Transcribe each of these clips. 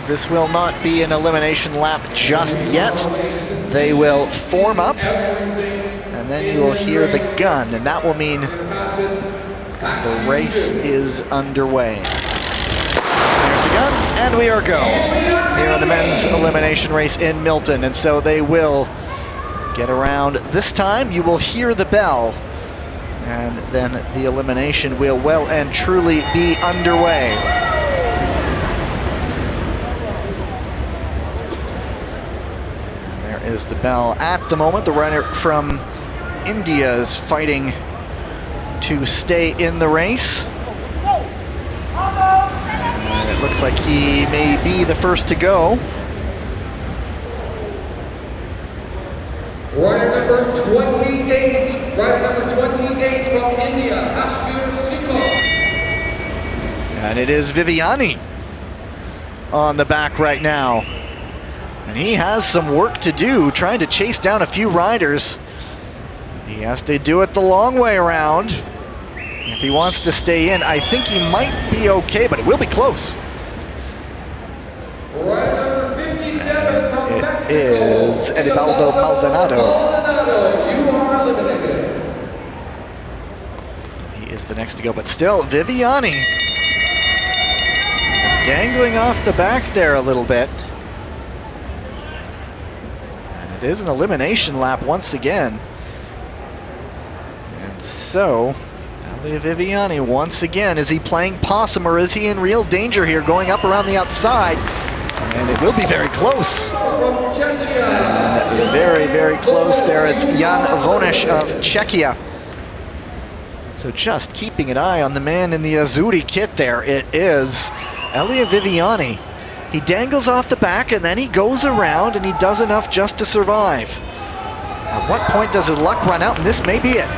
This will not be an elimination lap just yet. They will form up, and then you will hear the gun, and that will mean the race is underway. There's the gun, and we are go here on the men's elimination race in Milton. And so they will get around. This time you will hear the bell, and then the elimination will well and truly be underway. And there is the bell. At the moment, the runner from India is fighting to stay in the race. And it looks like he may be the first to go. Rider number 28 from India, and it is Viviani on the back right now. And he has some work to do, trying to chase down a few riders. He has to do it the long way around. If he wants to stay in, I think he might be okay, but it will be close. Rider number 57 from Mexico. It is Edibaldo Maldonado. You are eliminated. He is the next to go, but still, Viviani dangling off the back there a little bit. And it is an elimination lap once again. And so, Elia Viviani once again, is he playing possum or is he in real danger here, going up around the outside? And it will be very close. And very, very close there. It's Jan Vonesh of Czechia. So just keeping an eye on the man in the Azzurri kit there. It is Elia Viviani. He dangles off the back and then he goes around and he does enough just to survive. At what point does his luck run out? And this may be it.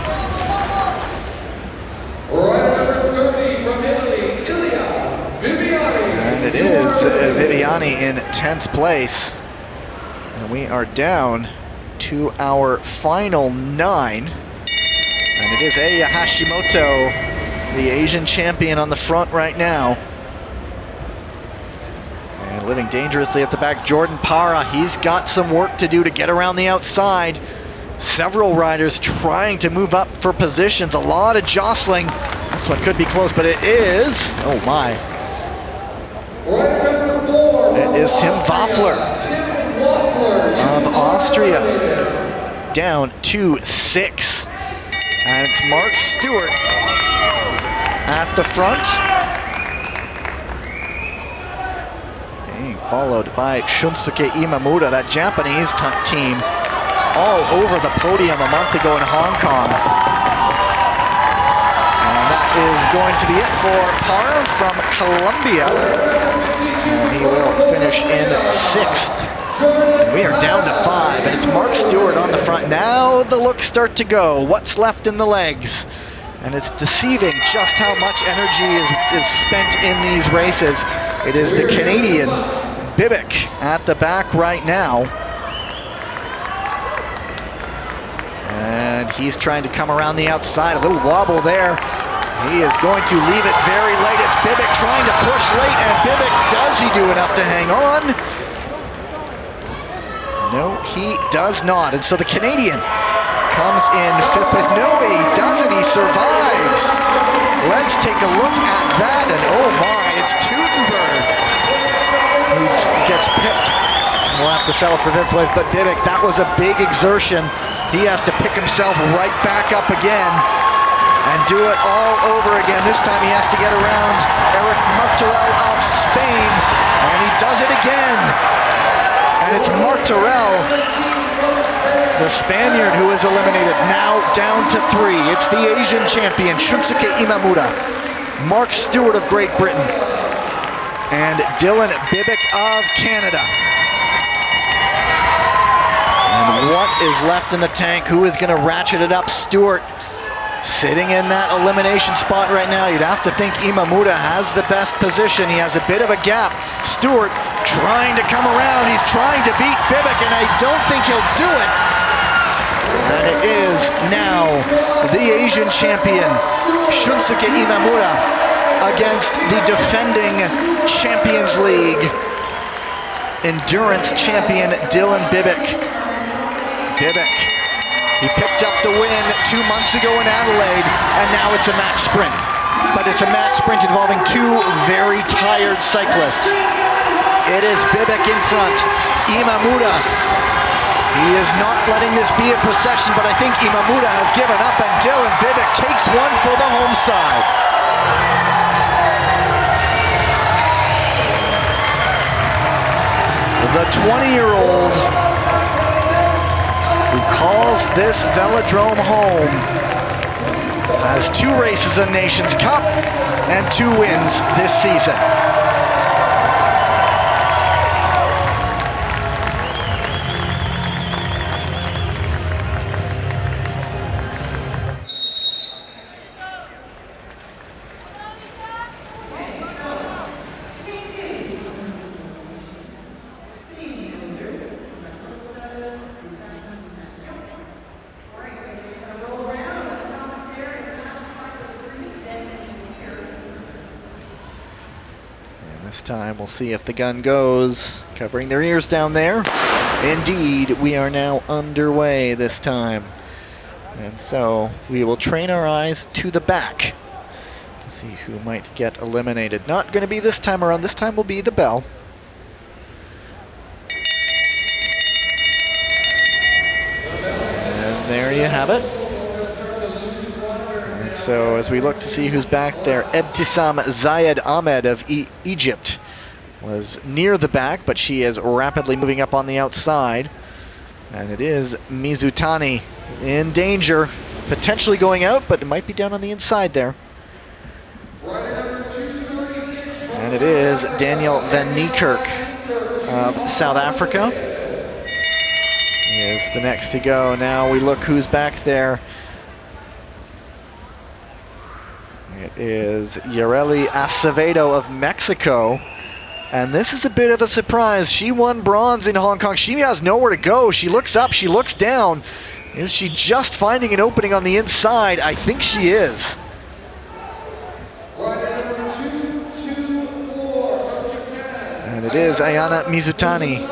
And it is Viviani in 10th place. And we are down to our final 9. And it is Eya Hashimoto, the Asian champion, on the front right now. And living dangerously at the back, Jordan Para. He's got some work to do to get around the outside. Several riders trying to move up for positions. A lot of jostling. This one could be close, but it is, oh my. It is Tim Waffler of Austria, down to 6. And it's Mark Stewart at the front, being followed by Shunsuke Imamura, that Japanese team, all over the podium a month ago in Hong Kong. And that is going to be it for Para from Colombia. And he will finish in 6th. And we are down to 5, and it's Mark Stewart on the front. Now the looks start to go. What's left in the legs? And it's deceiving just how much energy is spent in these races. It is the Canadian Bibic at the back right now. And he's trying to come around the outside. A little wobble there. He is going to leave it very late. It's Bibic trying to push late, and Bibic, does he do enough to hang on? No, he does not. And so the Canadian comes in 5th place. No, he doesn't. He survives. Let's take a look at that. And oh my, it's Teutenberg who gets picked. We'll have to settle for 5th place. But Bibic, that was a big exertion. He has to pick himself right back up again and do it all over again. This time he has to get around Eric Martorell of Spain. And he does it again. And it's Martorell, the Spaniard, who is eliminated, now down to 3. It's the Asian champion, Shunsuke Imamura, Mark Stewart of Great Britain, and Dylan Bibic of Canada. And what is left in the tank? Who is going to ratchet it up? Stewart sitting in that elimination spot right now. You'd have to think Imamura has the best position. He has a bit of a gap. Stewart trying to come around. He's trying to beat Bibic, and I don't think he'll do it. And it is now the Asian champion, Shunsuke Imamura, against the defending Champions League endurance champion Dylan Bibick. Bibick, he picked up the win 2 months ago in Adelaide, and now it's a match sprint. But it's a match sprint involving two very tired cyclists. It is Bibick in front. Imamura, he is not letting this be a procession, but I think Imamura has given up, and Dylan Bibick takes one for the home side. The 20-year-old who calls this velodrome home has 2 races in Nations Cup and 2 wins this season. This time we'll see if the gun goes, covering their ears down there. Indeed, we are now underway this time. And so we will train our eyes to the back to see who might get eliminated. Not going to be this time around. This time will be the bell. And there you have it. So as we look to see who's back there, Ebtisam Zayed Ahmed of Egypt was near the back, but she is rapidly moving up on the outside. And it is Mizutani in danger, potentially going out, but it might be down on the inside there. And it is Daniel van Niekerk of South Africa. He is the next to go. Now we look who's back there. It is Yareli Acevedo of Mexico. And this is a bit of a surprise. She won bronze in Hong Kong. She has nowhere to go. She looks up, she looks down. Is she just finding an opening on the inside? I think she is. And it is Ayana Mizutani,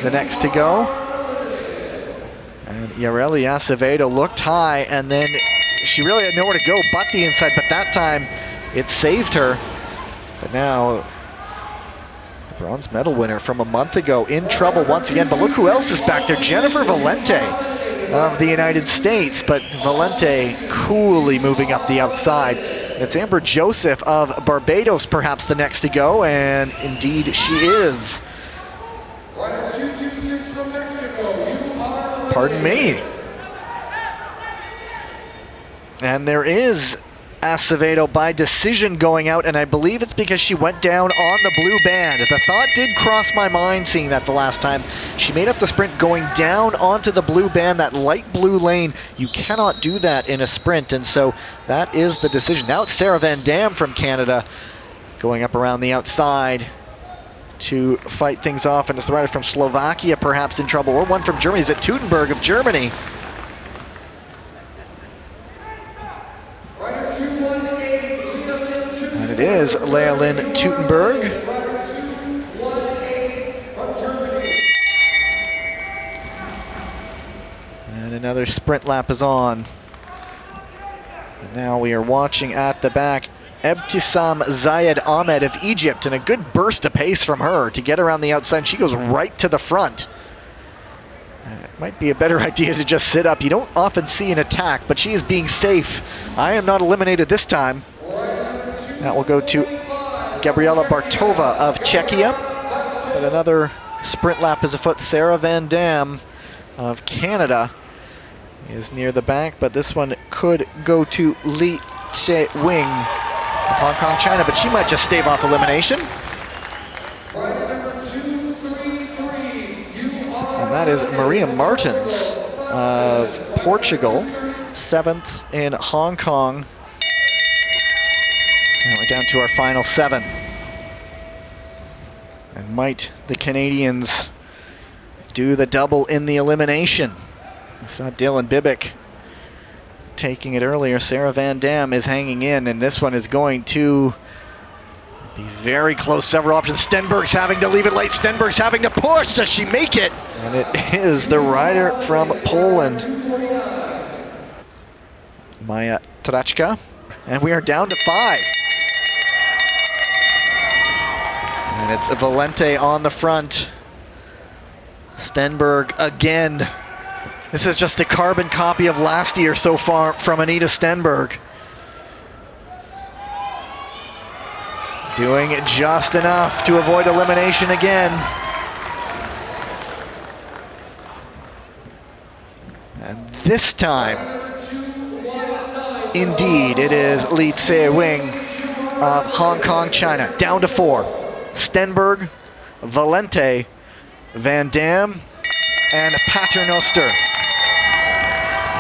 the next to go. And Yareli Acevedo looked high, and then she really had nowhere to go but the inside, but that time it saved her. But now, the bronze medal winner from a month ago in trouble once again. But look who else is back there. Jennifer Valente of the United States, but Valente coolly moving up the outside. It's Amber Joseph of Barbados, perhaps the next to go, and indeed she is. Pardon me. And there is Acevedo by decision going out, and I believe it's because she went down on the blue band. The thought did cross my mind seeing that the last time. She made up the sprint going down onto the blue band, that light blue lane. You cannot do that in a sprint, and so that is the decision. Now it's Sarah Van Dam from Canada going up around the outside to fight things off, and it's the rider from Slovakia perhaps in trouble, or one from Germany. Is it Teutenberg of Germany? It is Leolyn Teutenberg. And another sprint lap is on. And now we are watching at the back Ebtisam Zayed Ahmed of Egypt, and a good burst of pace from her to get around the outside. She goes right to the front. It might be a better idea to just sit up. You don't often see an attack, but she is being safe. I am not eliminated this time. That will go to Gabriela Bartova of Czechia. But another sprint lap is afoot. Sarah Van Dam of Canada is near the back, but this one could go to Li Che-wing of Hong Kong, China, but she might just stave off elimination. And that is Maria Martins of Portugal, 7th in Hong Kong. Now we're down to our final 7. And might the Canadians do the double in the elimination? We saw Dylan Bibick taking it earlier. Sarah Van Dam is hanging in, and this one is going to Be very close, several options. Stenberg's having to leave it late. Stenberg's having to push. Does she make it? And it is the rider from Poland, Maja Trachka. And we are down to 5. And it's Valente on the front. Stenberg again. This is just a carbon copy of last year so far from Anita Stenberg. Doing just enough to avoid elimination again. And this time, indeed, it is Li Tse-wing of Hong Kong, China. Down to 4. Stenberg, Valente, Van Dam, and Paternoster.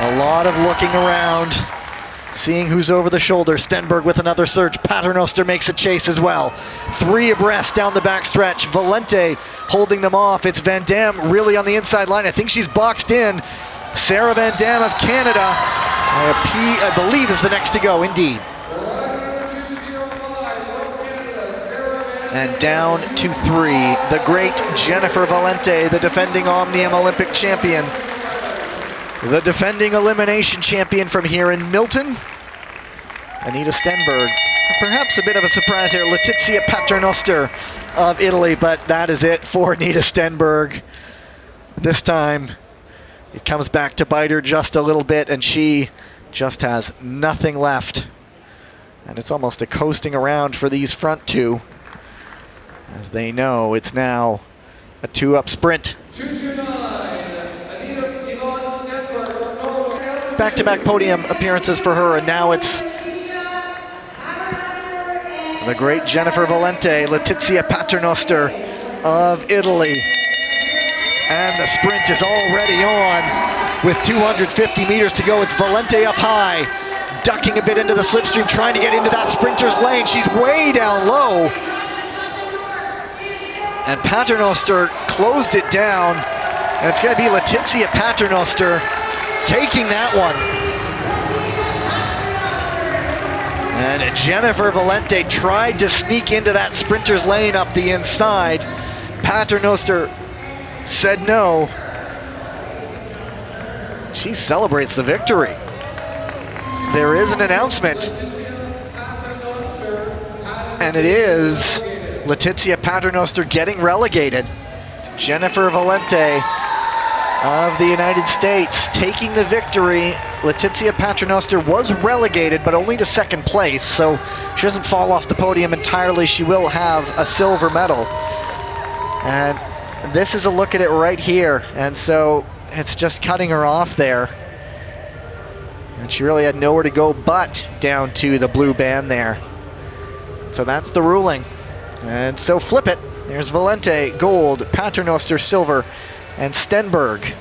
A lot of looking around, seeing who's over the shoulder. Stenberg with another surge. Paternoster makes a chase as well. 3 abreast down the back stretch. Valente holding them off. It's Van Dam really on the inside line. I think she's boxed in. Sarah Van Dam of Canada, I believe, is the next to go, indeed. And down to 3, the great Jennifer Valente, the defending Omnium Olympic champion. The defending elimination champion from here in Milton, Anita Stenberg. Perhaps a bit of a surprise here, Letizia Paternoster of Italy, but that is it for Anita Stenberg. This time, it comes back to bite her just a little bit, and she just has nothing left. And it's almost a coasting around for these front 2, as they know it's now a 2-up sprint. Back-to-back podium appearances for her, and now it's the great Jennifer Valente, Letizia Paternoster of Italy. And the sprint is already on with 250 meters to go. It's Valente up high, ducking a bit into the slipstream, trying to get into that sprinter's lane. She's way down low. And Paternoster closed it down, and it's going to be Letizia Paternoster taking that one. And Jennifer Valente tried to sneak into that sprinter's lane up the inside. Paternoster said no. She celebrates the victory. There is an announcement, and it is Letizia Paternoster getting relegated. Jennifer Valente of the United States taking the victory. Letizia Paternoster was relegated, but only to 2nd place, so she doesn't fall off the podium entirely. She will have a silver medal. And this is a look at it right here, and so it's just cutting her off there. And she really had nowhere to go but down to the blue band there. So that's the ruling. And so flip it. There's Valente, gold, Paternoster, silver, and Stenberg